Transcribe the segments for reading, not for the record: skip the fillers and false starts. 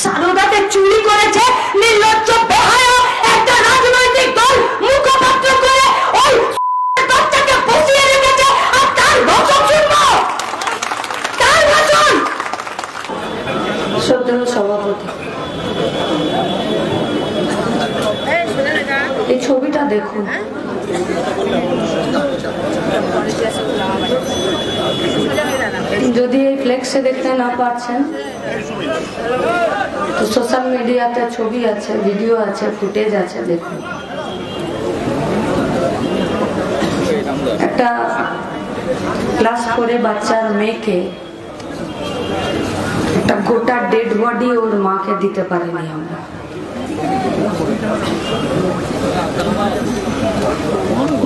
সারদাতে চুরি করেছে নির্লজ্জ বেহায়া একটা রাজনৈতিক দল মুখপাত্র করে ওই বাচ্চাকে বসিয়ে রেখেছে আর তার ভাষণ শুনবো, তার ভাষণ। শ্রদ্ধেয় সভাপতি, এই ছবিটা দেখুন। যদি এই ফ্লেক্সে দেখতে না পাচ্ছেন তো সোশ্যাল মিডিয়াতে ছবি আছে, ভিডিও আছে, ফুটেজ আছে, দেখুন। একটা ক্লাস করে বাচ্চার মেয়েকে একটা গোটা ডেড বডি ওর মাকে দিতে পারিনি আমরা।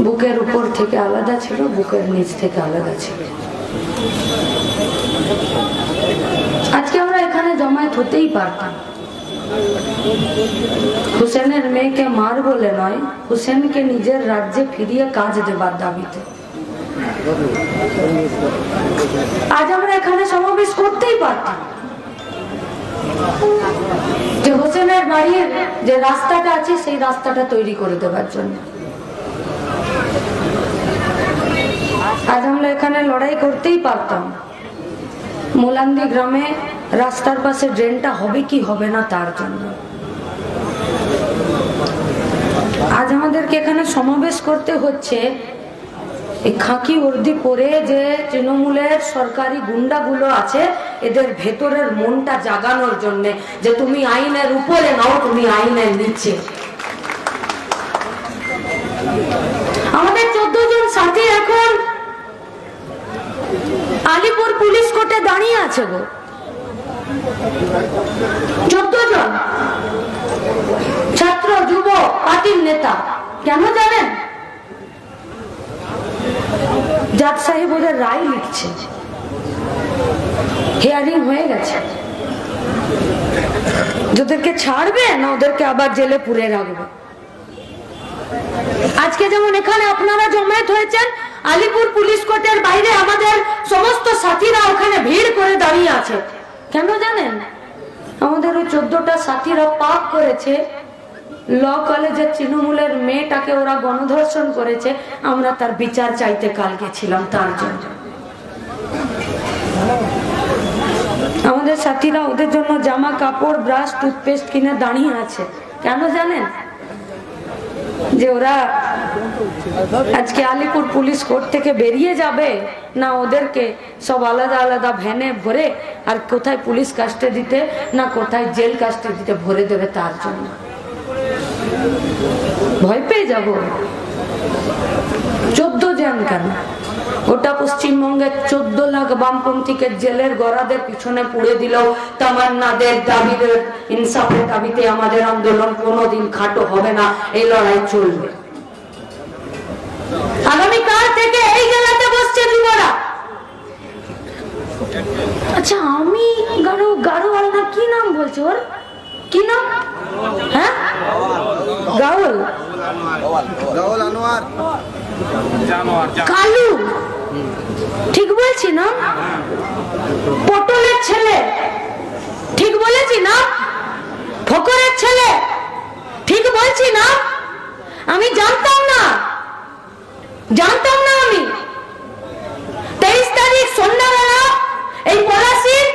বুকের উপর থেকে আলাদা ছিল, বুকের নিচ থেকে আলাদা ছিল। আজকে আমরা এখানে জমায়েত হতেই পারতাম, হুসেনের মেয়েকে মার বলে নয়, হুসেনকে নিজের রাজ্যে ফিরিয়ে কাজ দেবার দাবিতে। আজ আমরা এখানে সমাবেশ করতেই পারতাম যে হোসেনের বাড়ির যে রাস্তাটা আছে সেই রাস্তাটা তৈরি করে দেওয়ার জন্য। আজ আমরা এখানে লড়াই করতেই পারতাম মোলান্দি গ্রামে রাস্তার পাশে ড্রেনটা হবে কি হবে না তার জন্য। আজ আমাদেরকে এখানে সমাবেশ করতে হচ্ছে এই খাকি বর্দি পরে যে তৃণমূলের সরকারি গুন্ডাগুলো আছে এদের ভেতরের মনটা জাগানোর জন্য যে তুমি আইনের উপরে নাও, তুমি আইনের নিচে। আমাদের 14 জন সাথী এখন আলিপুর পুলিশ কোর্টে দাঁড়িয়ে আছে গো, 14 জন ছাত্র যুব পার্টির নেতা। কেন জানেন? জাজ সাহেব ওদের রায় লিখছে, হিয়ারিং হয়ে গেছে, ওদেরকে ছাড়বে না ওদেরকে আবার জেলে পুরে রাখবে। আজকে যেমন এখানে আপনারা জমায়েত হয়েছেন, আলিপুর পুলিশ কোর্টের বাইরে আমাদের সমস্ত সাথীরা ওখানে ভিড় করে দাঁড়িয়ে আছে। কেন জানেন? আমাদের ওই 14টা সাথীরা পাপ করেছে, ল কলেজের তৃণমূলের মেয়েটাকে ওরা গণধর্ষণ করেছে, আমরা তার বিচার চাইতে কাল গেছিলাম তার জন্য। আমাদের সাথীরা ওদের জন্য জামা কাপড় ব্রাশ টুথপেস্ট কিনে দাঁড়িয়ে আছে। কেন জানেন? যে ওরা আজকে আলিপুর পুলিশ কোর্ট থেকে বেরিয়ে যাবে না ওদেরকে সব আলাদা আলাদা ভ্যানে ভরে আর কোথায় পুলিশ কাস্টাডিতে না কোথায় জেল কাস্টাডিতে ভরে দেবে তার জন্য ভয় পেয়ে যাব। 14 জন কেন, গোটা পশ্চিমবঙ্গের 14 লাখ বামপন্থীকে জেলের গড়াদের পিছনে পুড়ে দিলেও তামান্নাদের দাবিদের ইনসাফের দাবিতে আমাদের আন্দোলন কোনোদিন খাটো হবে না, এই লড়াই চলবে। আগামীকাল থেকে এই জেলাতে বসছে যুবরা। আচ্ছা আমি গাড়োয়াল না কি নাম বলছো ওর, কি নাম? হ্যাঁ গাওয়াল, কালু, ঠিক বলছি না? পটলের ছেলে, ঠিক বলেছি না? ফকরের ছেলে, ঠিক বলছি না? আমি জানতাম না আমি 23 তারিখ সন্ধ্যাবেলা এই পলাশীর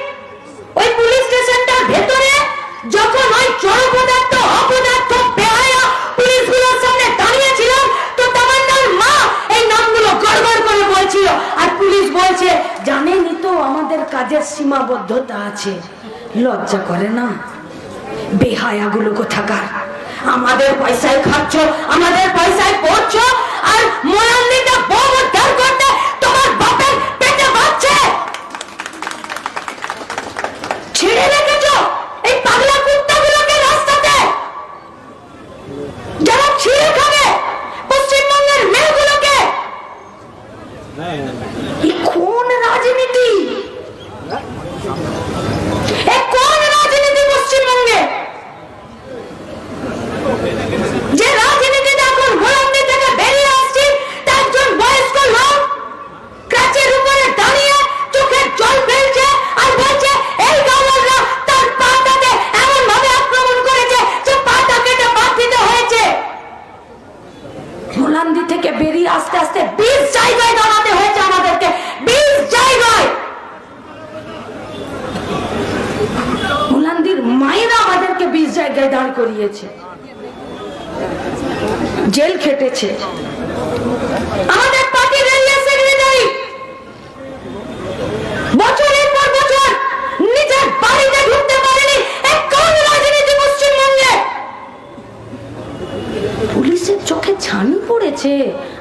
ওই পুলিশ স্টেশনটার ভেতরে যখন ওই চোর পদার্থ অপদার্থ বেহায়া পুলিশগুলোর সামনে দাঁড়িয়েছিলাম তো তামান্নার মা এই নামগুলো গড়গড় করে বলছিল আর পুলিশ বলছে জানেনই তো আমাদের কাজের সীমাবদ্ধতা আছে। লজ্জা করে না? বেহায়াগুলো কোথাকার, আমাদের পয়সায় খাচ্ছ, আমাদের পয়সায় পড়ছো আর মোলান্দিটা বউ উদ্ধার করতে তোমার বাপের পেটে বাঁচছে। ছেড়ে রেখেছো এই পাগলা কুত্তাগুলোকে রাস্তাতে, যারা ছিঁড়ে খাবে পশ্চিমবঙ্গের মেয়েগুলোকে। কোন রাজনীতি, কোন রাজনীতি পশ্চিমবঙ্গে? যে রাজনীতিতে এখন গোলামী থেকে বেরিয়ে আসছি তার একজন বয়স্ক লোক ক্রাচের উপরে দাঁড়িয়ে চোখের জল ফেলছে আর বলছে এই গাওয়ালরা জায়গায় দাঁড় করিয়েছে, জেল খেটেছে। আমাদের পার্টির এরিয়া সেক্রেটারি বছরের পর বছর নিজের বাড়িতে ঢুকতে পারেনি। কোন রাজনীতি পশ্চিমবঙ্গে? পুলিশের চোখে ছানি পড়েছে।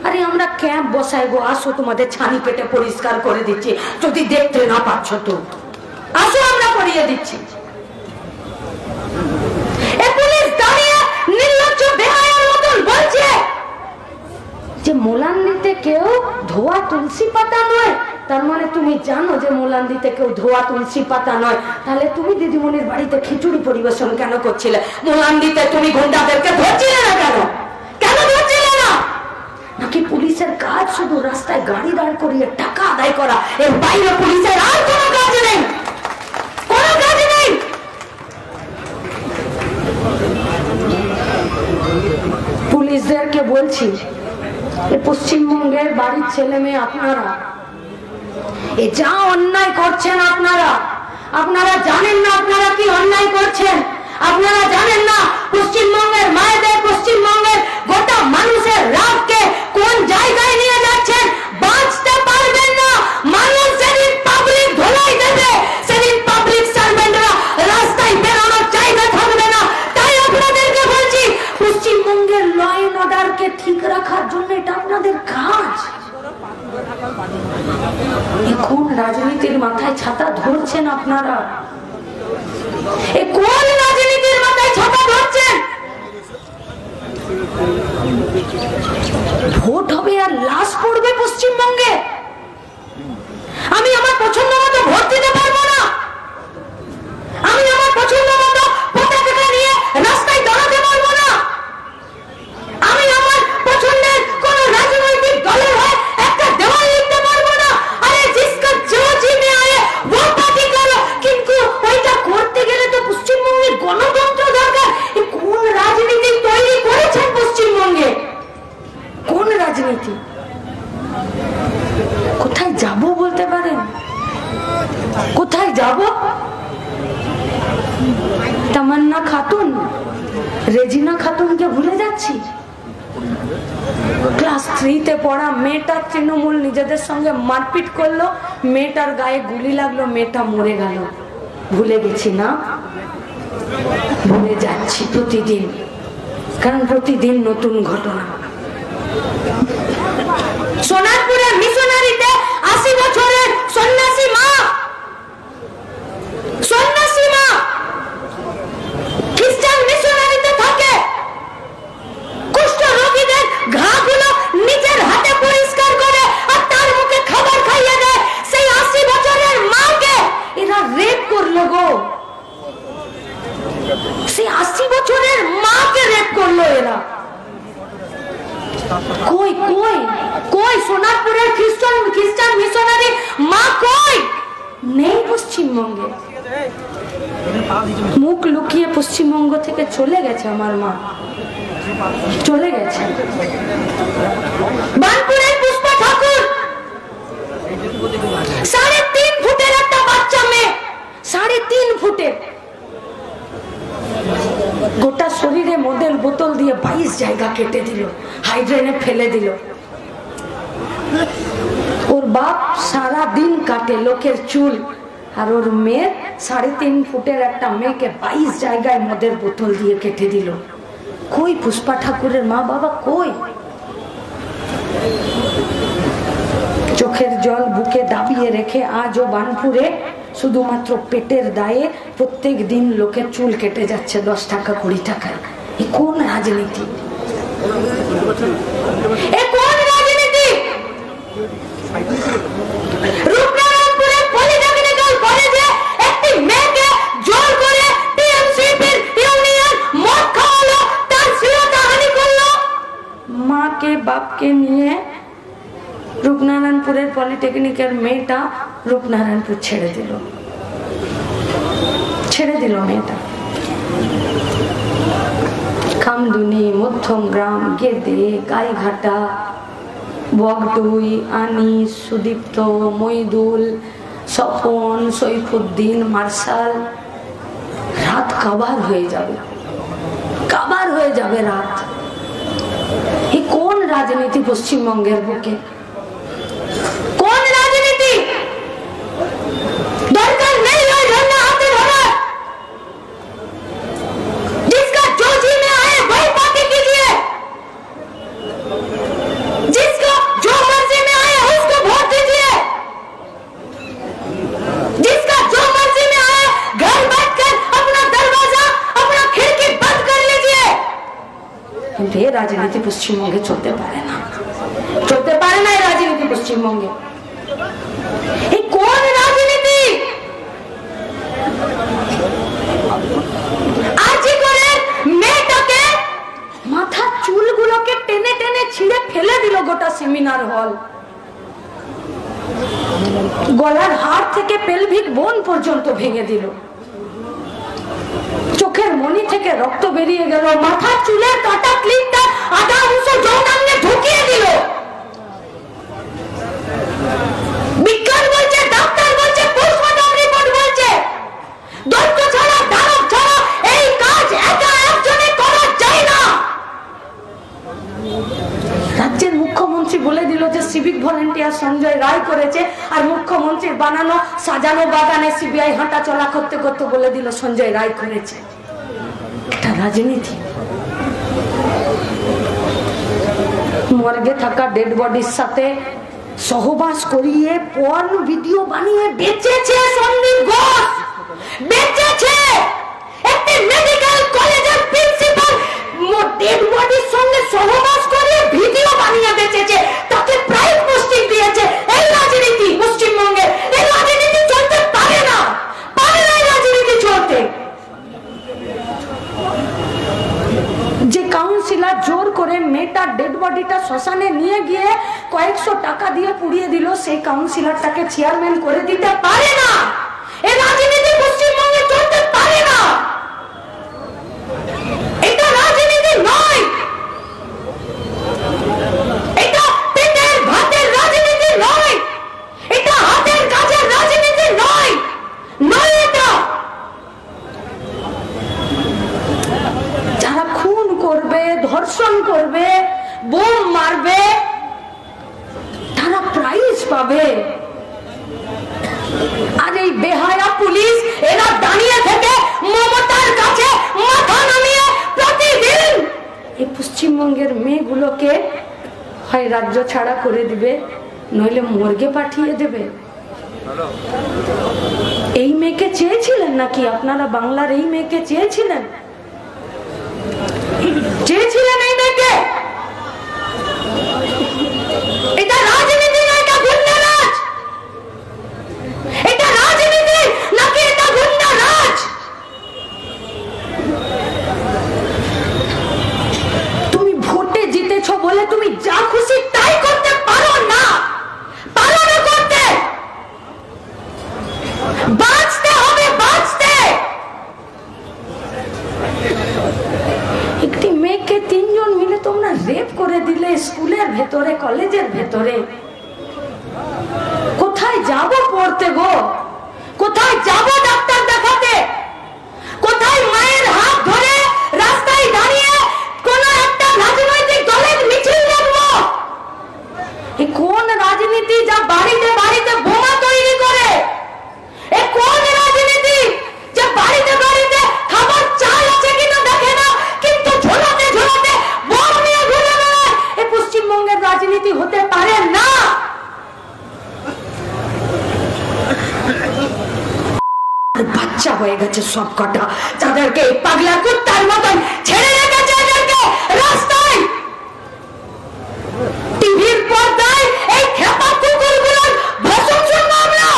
আরে আমরা ক্যাম্প বসাই গো, আসো তোমাদের ছানি কেটে পরিষ্কার করে দিচ্ছি, যদি দেখতে না পাচ্ছ তো আসো আমরা করিয়ে দিচ্ছি। পুলিশ দাঁড়িয়ে নির্লজ্জ বেহায়ার মতন বলছে যে মোলান্দিতে কেউ ধোয়া তুলসী পাতা নয়। তার মানে তুমি জানো যে মোলান্দিতে কেউ ধোয়া তুলসী পাতা নয়, তাহলে তুমি দিদিমণির বাড়িতে খিচুড়ি পরিবেশন কেন করছিলে? মোলান্দিতে তুমি গুন্ডাদেরকে ধরছিলে না কেন? কেন ধরছিলে না? নাকি পুলিশের কাজ শুধু রাস্তায় গাড়ি দাঁড় করিয়ে টাকা আদায় করা, এর বাইরে পুলিশের আর কোনো কাজ নেই? কোনো কাজ নেই। পুলিশদেরকে বলছি, পশ্চিমবঙ্গের বাড়ির ছেলে মেয়ে আপনারা এ যা অন্যায় করছেন, আপনারা জানেন না আপনারা কি অন্যায় করছেন? আপনারা জানেন না পশ্চিমবঙ্গের মায়েদের, পশ্চিমবঙ্গের গোটা মানুষের রাতকে কোন জায়গায় নিয়ে যাচ্ছেন? বাঁচতে পারবেন না। মানুষ সেদিন পাবলিক ধোলাই দেবে, সেদিন পাবলিক সার্ভেন্টরা রাস্তায় বেরোনোর জায়গা থাকবে না। তাই আপনাদেরকে বলছি, পশ্চিমবঙ্গের ল এন্ড অর্ডারকে ঠিক রাখার জন্য এটা আপনাদের কাজ। কোন রাজনীতির মাথায় ছাতা ধরছেন আপনারা? কোন রাজনীতির মাথায় ছাতা ধরছেন? ভোট হবে আর লাশ পড়বে পশ্চিমবঙ্গে। আমি আমার পছন্দ মতো ভোট দিতে পারবো না। আমি আমার পছন্দ মতো পতাকা নিয়ে রাস্তায় দাঁড়াতে পারবো না। আমি আমার পছন্দের কোন রাজনৈতিক দলের হয়ে একটা দেওয়াল লিখতে পারবো না। আরে জিসকা जो जीने आए वो पार्टी करो, কিন্তু ওইটা করতে গেলে তো পশ্চিমবঙ্গে গণতন্ত্র দরকার। কোন রাজনীতি তৈরি করেছেন পশ্চিমবঙ্গে? কোন রাজনীতি? কোথায় যাব বলতে পারেন? কোথায় যাব? তামান্না খাতুন, রেজিনা খাতুনকে ভুলে যাচ্ছি। ক্লাস 3-তে পড়া মেয়েটা তৃণমূল নিজেদের সঙ্গে মারপিট করলো, মেয়েটার গায়ে গুলি লাগলো, মেয়েটা মরে গেল। ভুলে গেছি না? ভুলে যাচ্ছি প্রতিদিন, কারণ প্রতিদিন নতুন ঘটনা। সোনারপুরের মিশনারিতে 80 বছরের সন্ন্যাসী মা খ্রিস্টান মিশনারিতে থাকে। কুষ্ঠ রোগীদের ঘাগুলো নিজের হাতে পরিষ্কার করে আর তার মুখে খাবার খাইয়ে দেয়। সেই 80 বছরের মাকে এরা রেপ করলো গো। সেই 80 বছরের মাকে রেপ করলো এরা। কই কই কই সোনারপুরের খ্রিস্টান মিশনারি মা কই? নেই পশ্চিমবঙ্গে। মুখ লুকিয়ে পশ্চিমবঙ্গ থেকে চলে গেছে আমার মা, চলে গেছে। বানপুরের পুষ্পা ঠাকুর 3.5 ফুটের একটা বাচ্চা মেয়ে, 3.5 ফুটের, গোটা শরীরে মদের বোতল দিয়ে 22 জায়গা কেটে দিল, হাইড্রেনে ফেলে দিল। ওর বাপ সারা দিন কাটে লোকের চুল, আর ওর মেয়ে 3.5 ফুটের একটা মেয়েকে 22 জায়গায় মদের বোতল দিয়ে কেটে দিল। কই পুষ্পা ঠাকুরের মা বাবা কই? চোখের জল বুকে দাবিয়ে রেখে আজও বানপুরে শুধুমাত্র পেটের দায়ে প্রত্যেক দিন লোকের চুল কেটে যাচ্ছে 10 টাকা 20 টাকায়। এ কোন রাজনীতি? এ কোন রাজনীতি? রূপনারায়ণপুরের পলিটেকনিক্যাল কলেজে একটি মেয়েকে জোর করে টিএমসিপির ইউনিয়ন মদ খাওয়ালো, তার শ্লীলতাহানি করলো। মাকে বাপকে নিয়ে রূপনারায়ণপুরের পলিটেকনিকের মেয়েটা রূপনারায়ণপুর ছেড়ে দিল মেয়েটা। খামদুনি, মধ্যমগ্রাম, গেদে, গাইঘাটা, বগটুই, আনিস, সুদীপ্ত, মইদুল, স্বপন, সৈফুদ্দিন, মার্শাল, রাত কাবার হয়ে যাবে। কাবার হয়ে যাবে রাত। এই কোন রাজনীতি পশ্চিমবঙ্গের বুকে? কোন রাজনীতি? দরকার নেই ওই ঝন্ডা হাতে ধরার। जिसका जो जी में आए वही पार्टी कीजिए, जिसका जो मर्जी में आए उसको वोट दीजिए, जिसका जो मर्जी में आए घर बैठकर अपना दरवाजा अपना खिड़की बंद कर लीजिए। কিন্তু এই রাজনীতি পশ্চিমবঙ্গে চলতে পারে না, চলতে পারে না এই রাজনীতি পশ্চিমবঙ্গে। এই কোন রাজনীতি? আজই করে মেয়েটাকে মাথার চুলগুলোকে টেনে টেনে ছিঁড়ে ফেলে দিল গোটা সেমিনার হল। গলার হাড় থেকে পেলভিক বোন পর্যন্ত ভেঙে দিল। চোখের মনি থেকে রক্ত বেরিয়ে গেল। মাথার চুলের কাটা ক্লিপটা আধা অংশ যৌনাঙ্গে ঢুকিয়ে দিল। বিজ্ঞান বলছে, ডাক্তার বলছে, পোস্টমর্টম রিপোর্ট বলছে, দৈত্য ছাড়া দানব ছাড়া এই কাজ একা একজনে করা যায় না। রাজ্যের মুখ্যমন্ত্রী বলে দিল যে সিভিক ভলেন্টিয়ার সঞ্জয় রায় করেছে, আর মুখ্যমন্ত্রীর বানানো সাজানো বাগানে সিবিআই হাঁটা চলা করতে করতে বলে দিল সঞ্জয় রায় করেছে। এটা রাজনীতি। মর্গে থাকা ডেড বডির সাথে সহবাস করিয়ে পর্ন ভিডিও বানিয়ে বেচেছে সন্দীপ ঘোষ, বেচেছে। একটি মেডিকেল কলেজের প্রিন্সিপাল ডেড বডির সঙ্গে সহবাস করে ভিডিও বানিয়ে বেচেছে, তাকে প্রাইজ পোস্টিং দিয়েছে। এই রাজনীতি পশ্চিমবঙ্গে, এই রাজনীতি চলতে পারে না, পারে না এই রাজনীতি চলতে। যে কাউন্সিলর জোর করে মেয়েটার ডেড বডিটা শ্মশানে নিয়ে গিয়ে কয়েকশো টাকা দিয়ে পুড়িয়ে দিল, সেই কাউন্সিলরটাকে চেয়ারম্যান করে দিতে পারে না। এই রাজনীতি পশ্চিমবঙ্গে চলতে পারে না। এটা রাজনীতি নয়, এটা পেটের ভাতের রাজনীতি নয়, এটা হাতের কাজের রাজনীতি নয়, নয় এটা। যারা খুন করবে, ধর্ষণ করবে, বোম মারবে, তারা প্রাইজ পাবে। আর এই বেহায়া পুলিশ এরা দাঁড়িয়ে থেকে মমতার কাছে মাথা নামিয়ে প্রতিদিন এই পশ্চিমবঙ্গের মেয়েগুলোকে হয় রাজ্য ছাড়া করে দিবে, নইলে মর্গে পাঠিয়ে দেবে। এই মেয়েকে চেয়েছিলেন নাকি আপনারা? বাংলার এই মেয়েকে চেয়েছিলেন? চেয়েছিলেন এই মেয়েকে? এটা রাজনীতি না, এটা গুন্ডারাজ। এটা রাজনীতি নাকি এটা গুন্ডারাজ? তুমি ভোটে জিতেছো বলে তুমি যা খুশি তাই করতে পারো না, পারো না করতে। বাঁচতে হবে, বাঁচতে। একটি মেয়েকে তিনজন মিলে তোমরা রেপ করে দিলে স্কুলের ভেতরে, কলেজের ভেতরে। কোথায় যাব পড়তে গো? কোথায় যাব ডাক্তার দেখাতে? কোথায় মায়ের হাত ধরে রাস্তায় দাঁড়িয়ে কোন একটা রাজনৈতিক দলের মিছিল দেখবো? এই কোন রাজনীতি যা বাড়িতে বাড়িতে বোমা তৈরি করে? এ কোন রাজনীতি যে বাড়িতে বাড়িতে খাবার চাল আছে কিনা দেখে না, কিন্তু ঝোলাতে ঝোলাতে বোম নিয়ে ঘুরে বেড়ায়? এ পশ্চিমবঙ্গের রাজনীতি হতে পারে না। বাচ্চা হয়ে গেছে সব কটা, যাদেরকে পাগলা কুত্তার মতন ছেড়ে রেখেছে এদেরকে রাস্তায়, টিভির পর্দায় এই খেপা কুকুরগুলোর ভাষণ শুনবো আমরা।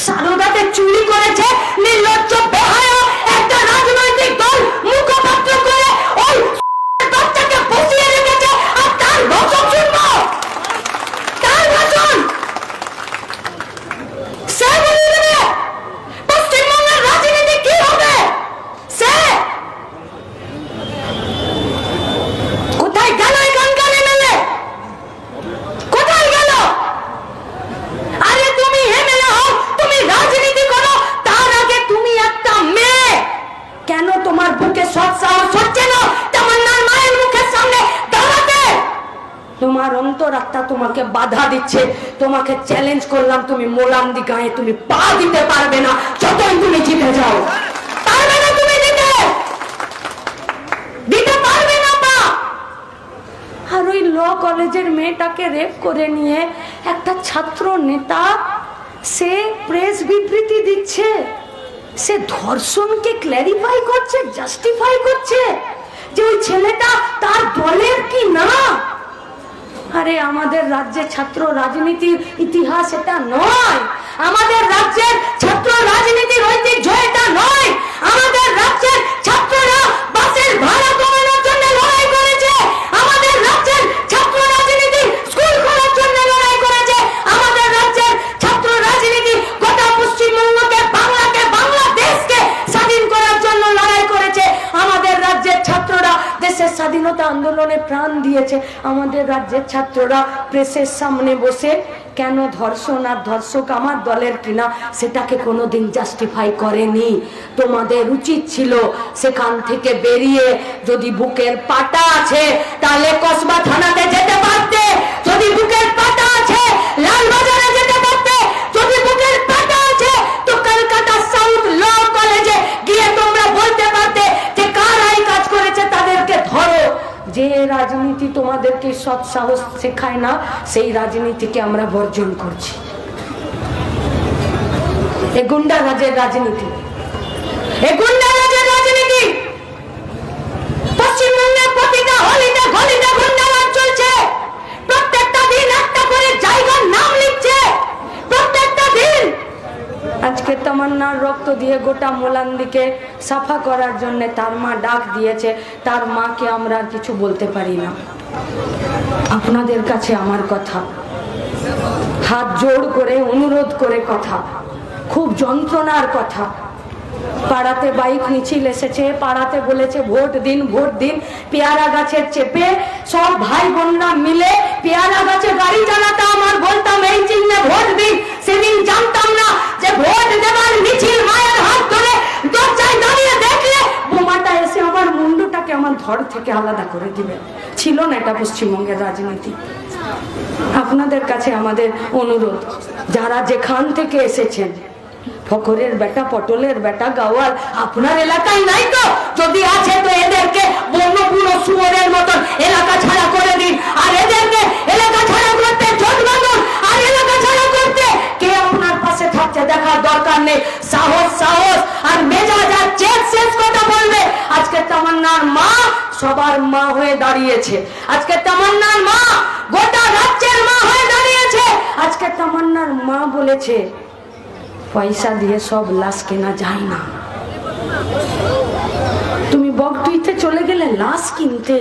সারদাতে চুরি করেছে নির্লজ্জ বেহায়া একটা রাজনৈতিক দল মুখপাত্র করে ওই বাচ্চাকে বসিয়ে রেখেছে, আর তার ভাষণ শুনবো, তার ভাষণ। সে বলে দেবে পশ্চিমবঙ্গের রাজনীতি কি হবে। সে কোথায় গেল এখানকার এমএলএ? কোথায় গেল? আরে তুমি এমএলএ হও, তুমি রাজনীতি করো, তার আগে তুমি একটা আমার অন্তরাত্মা তোমাকে বাধা দিচ্ছে, তোমাকে চ্যালেঞ্জ করলাম, তুমি মোলান্দি গায়ে তুমি পা দিতে পারবে না, যতই তুমি জিতে যাও, পারবে না, তুমি দিতে পারবে না পা। আর ওই ল কলেজের মেয়েটাকে রেপ করে নিয়ে একটা ছাত্র নেতা সে প্রেস বিবৃতি দিচ্ছে, সে ধর্ষণকে ক্ল্যারিফাই করছে, জাস্টিফাই করছে যে ওই ছেলেটা তার দলের কি না। আরে আমাদের রাজ্যের ছাত্র রাজনীতির ইতিহাস এটা নয়, আমাদের রাজ্যের ছাত্র রাজনীতির ঐতিহ্য এটা নয়। আমাদের রাজ্যের ছাত্ররা বাসের ভাড়া কমানোর জন্য লড়াই করেছে, আমাদের রাজ্যের ছাত্র রাজনীতি স্কুল খোলার জন্য লড়াই করেছে, আমাদের রাজ্যের ছাত্র রাজনীতি গোটা পশ্চিমবঙ্গকে, বাংলাকে, বাংলাদেশকে স্বাধীন করার জন্য লড়াই করেছে। আমাদের রাজ্যের ছাত্ররা দেশের স্বাধীনতা আন্দোলনে প্রাণ দিয়েছে। আমাদের রাজ্যের ছাত্ররা প্রেসের সামনে বসে কেন ধর্ষণ আর ধর্ষক আমার দলের কিনা সেটাকে কোনোদিন জাস্টিফাই করেনি। তোমাদের উচিত ছিল সেখান থেকে বেরিয়ে, যদি বুকের পাটা আছে তাহলে কসবা থানাতে যেতে পারতে, যদি বুকের পাটা আছে লালবাজারে যেতে পারতে, যদি বুকের পাটা আছে তো কলকাতা সাউথ ল কলেজে গিয়ে তোমরা বলতে পারতে যে কারাই কাজ করেছে তাদেরকে ধরো। যে রাজনীতি তোমাদেরকে সৎ সাহস শেখায় না, সেই রাজনীতিকে আমরা বর্জন করছি। এ গুন্ডা রাজের রাজনীতি, এ গুন্ডা রাজের রাজনীতি। পশ্চিমবঙ্গের প্রতিটা হলিতে গলিতে গুন্ডা রাজ চলছে, প্রত্যেকটা দিন একটা করে জায়গার নাম লিখছে, প্রত্যেকটা দিন। আজকে তামান্নার রক্ত দিয়ে গোটা মোলান্দিকে সাফা করার জন্য তার মা ডাক দিয়েছে, তার মাকে আমরা আর কিছু বলতে পারি না। আপনাদের কাছে আমার কথা, হাত জোড় করে অনুরোধ করে কথা, খুব যন্ত্রণার কথা। পাড়াতে বাইক মিছিল এসেছে, পাড়াতে বলেছে ভোট দিন, ভোট দিন। পেয়ারা গাছের চেপে সব ভাই বোনরা মিলে পেয়ারা গাছে গাড়ি চালাতাম আর বলতাম এই চিহ্নে ভোট দিন। সেদিন জানতাম না যে ভোট দেবার মিছিল মায়ের হাত ধরে দরজায় দাঁড়িয়ে দেখলে বোমাটা এসে আমার মুন্ডটাকে আমার ধর থেকে আলাদা করে দিবে। ছিল না এটা পশ্চিমবঙ্গের রাজনীতি। আপনাদের কাছে আমাদের অনুরোধ, যারা যেখান থেকে এসেছেন, ফকরের বেটা, পটলের বেটা, গাওয়াল আপনার এলাকায় নাই তো? যদি আছে তো এদেরকে বন্যপুর শুয়োরের মতন এলাকা ছাড়া করে দিন, আর এদেরকে এলাকা ছাড়া করতে জোট বাঁধুন। আর এলাকা ছাড়া করতে কে আপনার পাশে থাকছে দেখার দরকার নেই। সাহস সাহস আর মেজাজ আর চেক শেষ কথা বলবে। আজকে তামান্নার মা সবার মা হয়ে দাঁড়িয়েছে, আজকে তামান্নার মা গোটা রাজ্যের মা হয়ে দাঁড়িয়েছে। আজকে তামান্নার মা বলেছে পয়সা দিয়ে সব লাশ কেনা যায় না। তুমি বগটুইতে চলে গেলে লাশ কিনতে,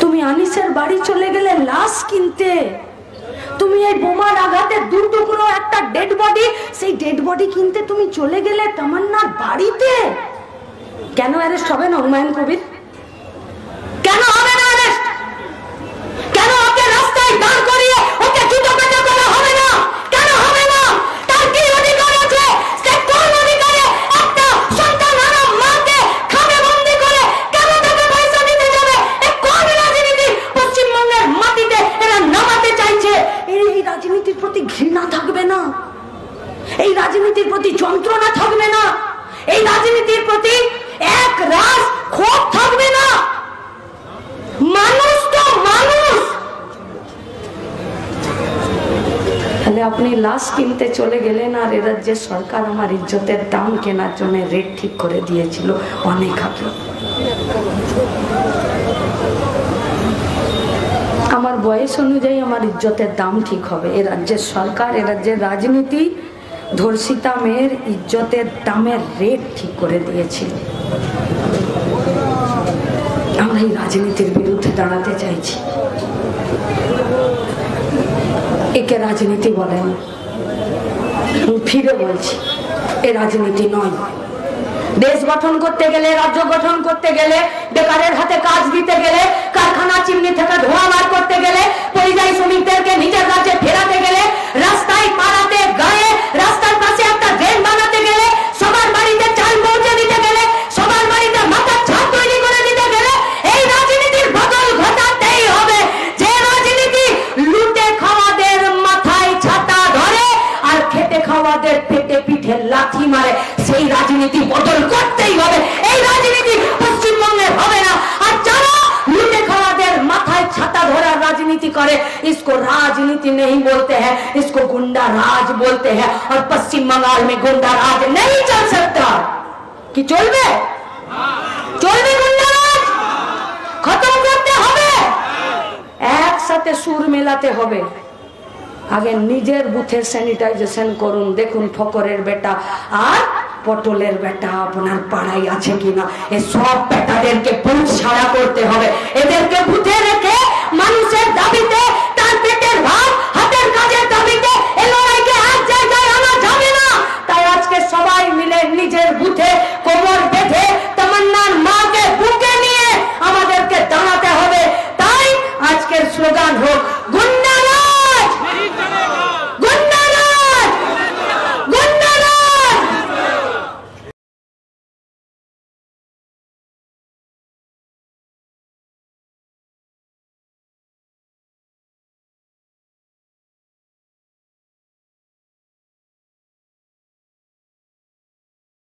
তুমি আনিসের বাড়ি চলে গেলে লাশ কিনতে, তুমি এই বোমার আঘাতে দু টুকরো একটা ডেড বডি, সেই ডেড বডি কিনতে তুমি চলে গেলে তামান্নার বাড়িতে। কেন অ্যারেস্ট হবে না হুমায়ুন কবির? কেন হবে না অ্যারেস্ট? কেন ওকে রাস্তায় দাঁড় করিয়ে ওকে জুতো পেটা করা হবে না? কেন হবে না? তার কি অধিকার আছে? সে কোন অধিকারে একটা সন্তান হারা মাকে খামে বন্দি করে কেন তাকে পয়সা দিতে যাবে? এ কোন রাজনীতি পশ্চিমবঙ্গের মাটিতে এরা নামাতে চাইছে? এই রাজনীতির প্রতি ঘৃণা থাকবে না? এই রাজনীতির প্রতি যন্ত্রণা থাকবে না? এই রাজনীতির প্রতি এক রাস ক্ষোভ থাকবে না? মানুষ তো মানুষ। তাহলে আপনি লাশ কিনতে চলে গেলেন, আর এ রাজ্যের সরকার আমার ইজ্জতের দাম কেনার জন্য রেট ঠিক করে দিয়েছিল অনেক আগে। আমার বয়স অনুযায়ী আমার ইজ্জতের দাম ঠিক হবে। এ রাজ্যের সরকার, এ রাজ্যের রাজনীতি ধর্ষিতা মেয়ের ইজ্জতের দামের রেট ঠিক করে দিয়েছিল। আমরা এই রাজনীতির বিরুদ্ধে দাঁড়াতে চাইছি। একে রাজনীতি বলেন, ফিরে বলছি এ রাজনীতি নয়। দেশ গঠন করতে গেলে, রাজ্য গঠন করতে গেলে, বেকারের হাতে কাজ দিতে গেলে, কারখানা চিমনি থেকে ধোঁয়া বার করতে গেলে, পরিযায়ী শ্রমিকদেরকে নিজের রাজ্যে ফেরাতে গেলে, রাস্তায় পাড়াতে গায়ে রাস্তার পাশে একটা ড্রেন বানাতে গেলে, সবার বাড়িতে চাল পৌঁছে দিতে গেলে, সবার বাড়িতে মাথার ছাদ তৈরি করে দিতে গেলে, এই রাজনীতির বদল ঘটাতেই হবে। যে বদল করতেই হবে। এই রাজনীতি পশ্চিমবঙ্গে হবে না। আর যারা লুটে খাওয়াদের মাথায় ছাতা ধরার রাজনীতি করে, इसको राजनीति नहीं बोलते हैं, इसको गुंडा राज बोलते हैं। और पश्चिम बंगाल में गुंडा राज नहीं चल सकता। कि चलबे? चलबे गुंडा राज? खत्म करते হবে। একসাথে সুর মেলাতে হবে। আগে নিজের বুথের স্যানিটাইজেশন করুন, দেখুন ফকরের বেটা আর পটলের বেটা আপনার পাড়ায় আছে কিনা। এই সব বেটাদেরকে পুলিশ ছাড়া করতে হবে। এদেরকে বুথে রেখে মানুষের দাবিতে, তার পেটের ভাত হাতের কাজের দাবিতে এই লড়াইকে এক জায়গায় আনা যাবে না। তাই আজকে সবাই মিলে নিজের বুথে কোমর বেঁধে তামান্নার মাকে বুকে নিয়ে আমাদেরকে দাঁড়াতে হবে। তাই আজকের স্লোগান হোক গুন্ডা